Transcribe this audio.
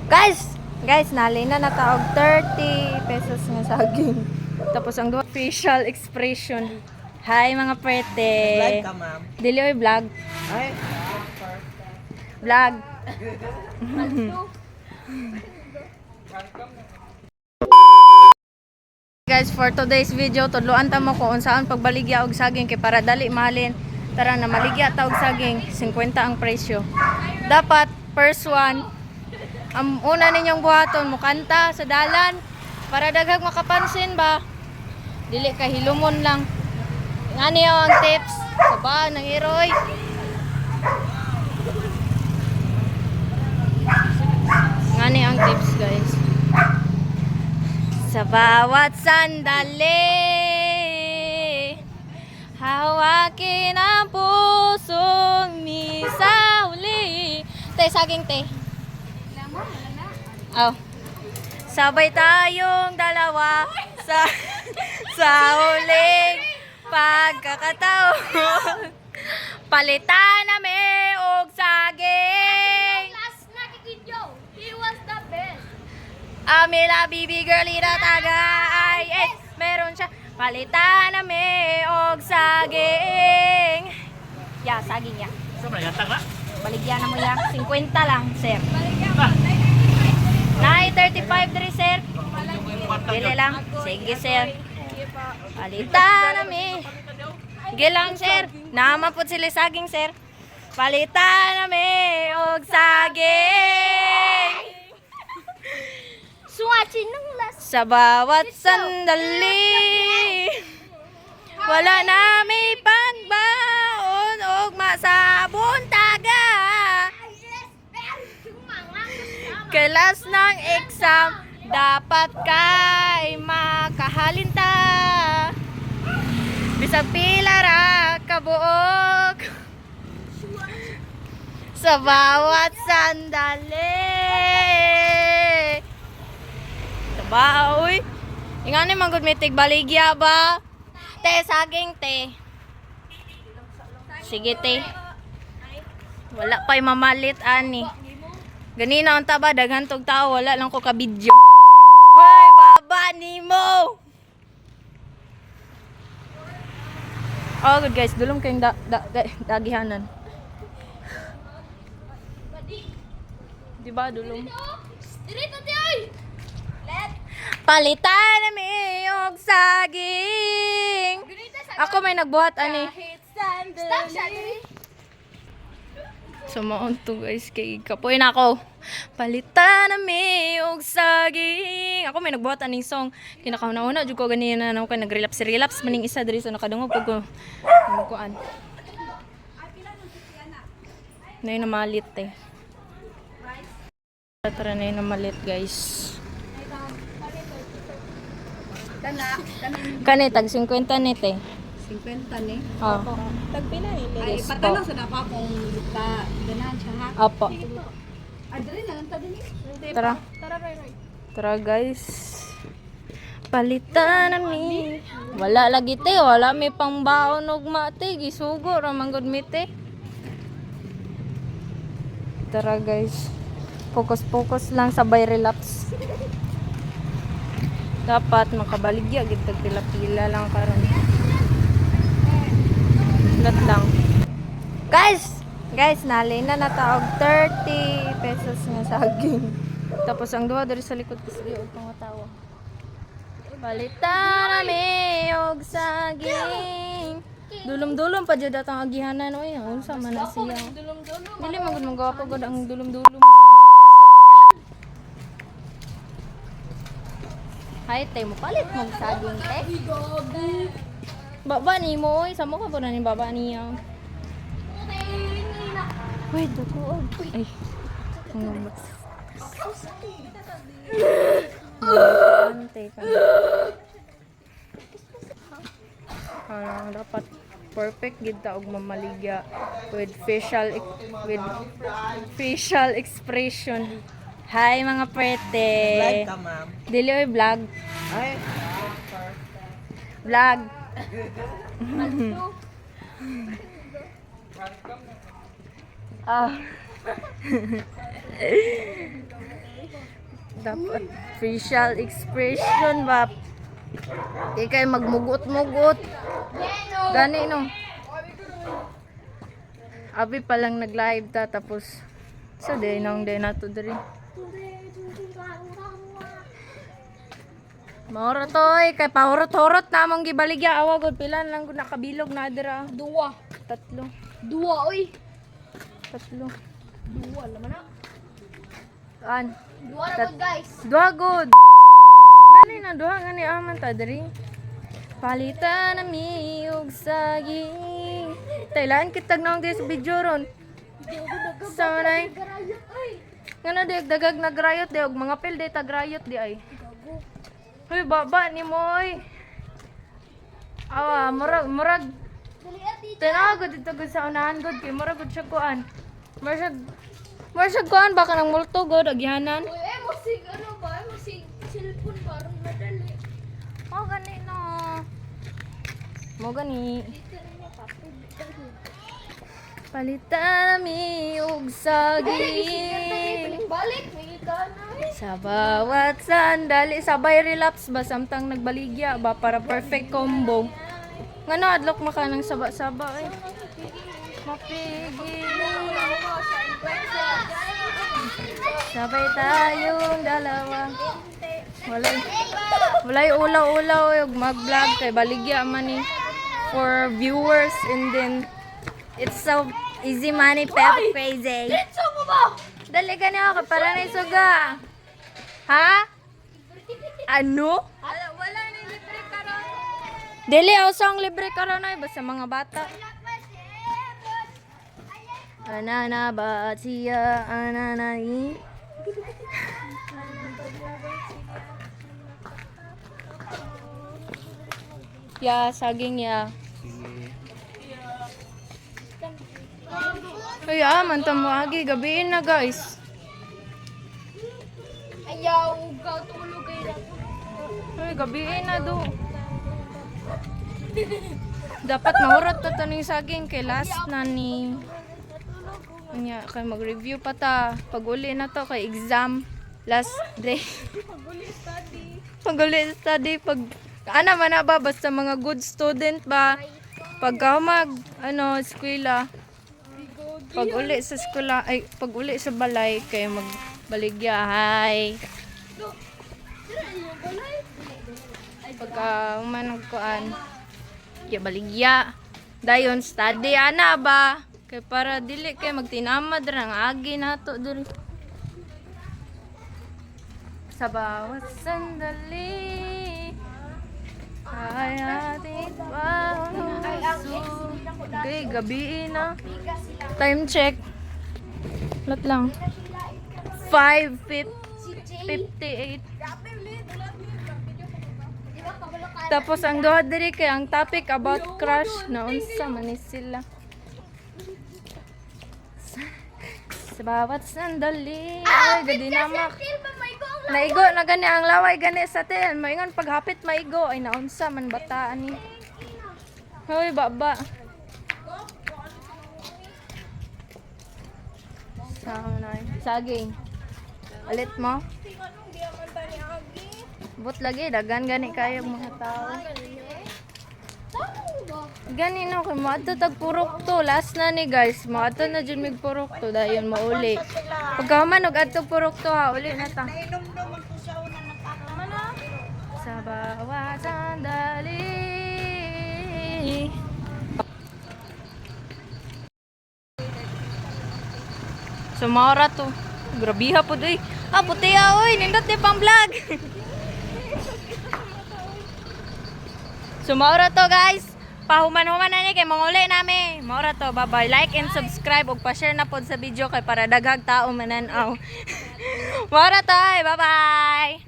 Guys, nalay na nataog 30 pesos nga saging. Tapos ang duha facial expression. Hi mga prete. Vlog ka, ma'am. Dili oy vlog. Ay, Vlog. Guys, for today's video, tudloan ta mo kung unsaan pagbaligya og saging kay para dali mahalin. Tara na maligya ta og saging, 50 ang presyo. Dapat first one, ang una ninyong buhaton mukanta sa dalan para daghang makapansin ba. Dili ka hilumon lang. Ngani ang tips sa ba ng iroy. Ngani ang tips, guys. Sa bawat sandali, hawakin ang pusong misauli. Te, saging te. Oh. Sabay tayong dalawa sa huling pagkakataon. Palitan namin og saging. Last nakikidyo, he was the best. Amila bibi girlita taga ay meron siya. Palitan namin og saging. Ya, saging ya. saan na yatang na? Baligyan na mo ya. 50 lang, sir. Nay, 35 diri, sir. Dili lang. Sige, sir. Palitan namin. Sige lang, sir. Naman po sila saging, sir. Palitan namin og saging. Swatchin ng last. Sa bawat sandali, wala na may pagbaon og masabon taga. Kelas ng exam, dapat kay makahalinta. Bisag pila ra kabuok. Sa bawat sandali. Ba, uy. Ingani man gud mitig baligya ba? Te, saging te. Sige te. Wala pa'y mamalit ani. Ganina ang taba, daghan tog tao, wala lang ko ka video. Hoy, baba nimo. Oh, good guys, dulong kayong dagihanan. Diba, dulong? Dirito tayo. Palitan namin yung saging. Ako may nagbuhat ani. Stop siya, diri. Sumaon to guys kay kapoy na ako. Palitan namin yung saging. Ako may nagbuhat aning song. Kinakauna-una jud ko ganina na ako nagrelapse maning isa diri sa nakadungog ko. Kuan. Nay na malit eh. Tara na yung malit guys. Kani tag 50 nite. 50 ni. Oh. Tagpila ni. Ay Yes, patanong po. sa dapa kung ganahan siya ha. Opo. Adre na lang ta din. Tara. Tara guys. Palitan namin. Wala lagi te, wala may pangbaon og mate, gisugo ra man gud mi te. Tara guys. Focus lang sabay relapse. Dapat makabaligya gid tag pila-pila lang karon. Lat lang. Guys, nalay na nataog 30 pesos nga saging. Tapos ang duha diri sa likod kasi og pangatawa. Palitan namin og saging. Dulom-dulom pa jud atang agihanan oy. Unsa man na siya? Dili man gud magawa pa gud ang dulom-dulom. Hay te mo palit mo saging te. Baba ni mo oy, samo ka ba na ni baba niya? Wait, dugo. Ay. Ngumot. Ante ka. Dapat perfect gid ta og mamaligya with facial expression. Hi mga prete. Vlog ka, ma'am. Dili oy vlog. Ay, Vlog. Ah. Dapat facial expression ba? Di kayo magmugot-mugot. Gani no. Abi pa lang nag-live ta tapos sa day nang day nato diri. Maura toy kay pahurot-hurot namang gibaligya awa gud pilan lang gud nakabilog na dira. Dua. Tatlo. Dua, oy. Tatlo. Dua, laman na. An. Dua na to, guys. Duha good. Gani na duha ngani aman ta diri. Palitan na mi og saging. Tailan kitag naong di sa video ron. Sa manay. Garayot, oy. Ngano di dagag nagrayot di og mga pil di tagrayot di ay. Hoy baba ni moy. Awa murag Dali ati. tinago dito gud sa unahan gud kay murag gud siya kuan. Marsag kuan baka nang multo gud agyanan. Oy, musig ano ba? Musig cellphone parang madali. Mo gani no. Mo gani. Dito na niya papel. Palitan mi og saging. Balik, may gana eh. Sa bawat sandali, sabay relapse ba samtang nagbaligya ba para perfect combo. Ngano adlok maka ng saba-saba ay. Mapigil. Sabay tayong dalawa. Walay ulaw-ulaw yung mag-vlog kay baligya man ni for viewers and then it's so easy money pep crazy. Ditso mo ba? Dali ka niyo para na isuga. Ha? Ano? Wala na libre karon. Dili usang libre karon ay basta mga bata. Anana ba siya ananai. Ya, saging ya. Ay, mantam mo agi gabiin na guys. Ayaw, ugaw, tulog kayo na. Ay, gabiin na do. Dapat mahurot pa to ng saging kay last na ni. Nya kay mag-review pa ta. Pag uli na to kay exam last day. Pag-uli study pag ana man na ba basta mga good student ba pagka mag eskwela. Pag uli sa eskwela ay pag uli sa balay kay magbaligya hay. Pagka umanong kuan ya baligya dayon study ana ba kay para dili kay magtinamad ra ang agi nato diri sa bawat sandali ay ating puso. Okay, gabi na. Time check. Lat lang. 5:58. Tapos ang duha diri kay ang topic about crush na unsa man ni sila. Sa bawat sandali ay gadinamak. Naigo na gani ang laway gani sa tin. Moingon paghapit maigo ay naunsa man bataan ni. Hoy baba. Saging. Alit mo? But lagi dagan gani kayo mga tao. Gani no kay moadto tag purok to last na ni guys. Moadto na jud mig purok to dayon mauli. Pagka man og adto purok to ha uli na ta. Sa bawat sandali. Sumara to. Grabiha po doy. Puti oy, nindot ni pang vlog. Sumara to guys. Pahuman-human na ni kay manguli nami. Maura to. Bye-bye. Like and subscribe ug pa-share na pod sa video kay para daghang tao manan-aw. Maura to. Bye-bye.